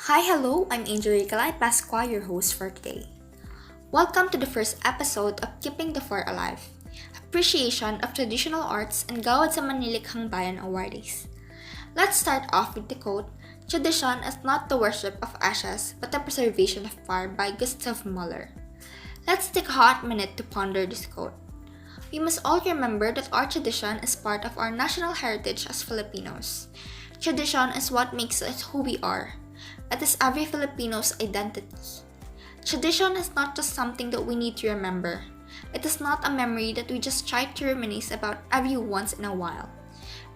Hi, hello, I'm Angel Ricalhai, Pascua, your host for today. Welcome to the first episode of Keeping the Fire Alive, Appreciation of Traditional Arts and Gawad sa Manlilikhang Bayan Awardees. Let's start off with the quote, "Tradition is not the worship of ashes, but the preservation of fire" by Gustav Mahler. Let's take a hot minute to ponder this quote. We must all remember that our tradition is part of our national heritage as Filipinos. Tradition is what makes us who we are. It is every Filipino's identity. Tradition is not just something that we need to remember. It is not a memory that we just try to reminisce about every once in a while.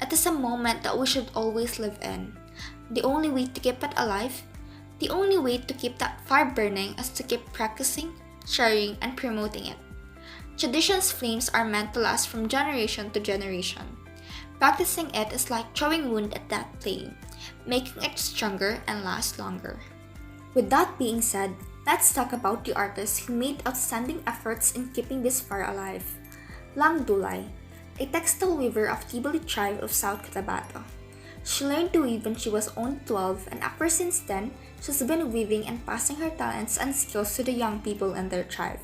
It is a moment that we should always live in. The only way to keep it alive, the only way to keep that fire burning is to keep practicing, sharing, and promoting it. Tradition's flames are meant to last from generation to generation. Practicing it is like throwing wood at that flame, making it stronger and last longer. With that being said, let's talk about the artists who made outstanding efforts in keeping this fire alive. Lang Dulay, a textile weaver of Tiboli tribe of South Cotabato. She learned to weave when she was only 12, and ever since then, she's been weaving and passing her talents and skills to the young people in their tribe.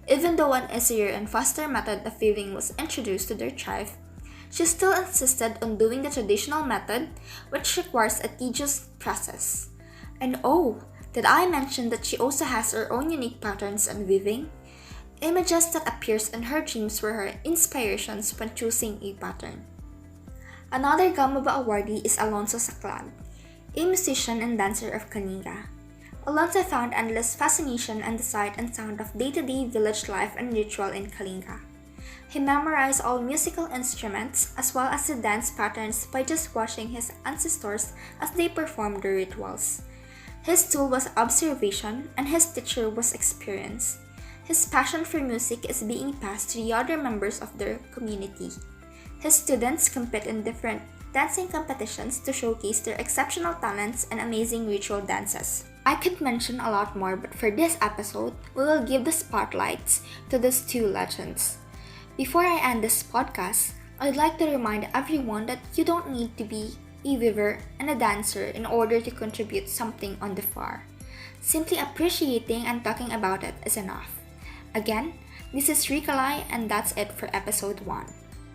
Even though an easier and faster method of weaving was introduced to their tribe, she still insisted on doing the traditional method, which requires a tedious process. And oh, did I mention that she also has her own unique patterns and weaving? Images that appears in her dreams were her inspirations when choosing a pattern. Another Gamaba awardee is Alonso Saclag, a musician and dancer of Kalinga. Alonso found endless fascination in the sight and sound of day-to-day village life and ritual in Kalinga. He memorized all musical instruments as well as the dance patterns by just watching his ancestors as they performed the rituals. His tool was observation and his teacher was experience. His passion for music is being passed to the other members of their community. His students compete in different dancing competitions to showcase their exceptional talents and amazing ritual dances. I could mention a lot more, but for this episode, we will give the spotlights to these two legends. Before I end this podcast, I'd like to remind everyone that you don't need to be a weaver and a dancer in order to contribute something on the fire. Simply appreciating and talking about it is enough. Again, this is Ricalhai, and that's it for episode 1.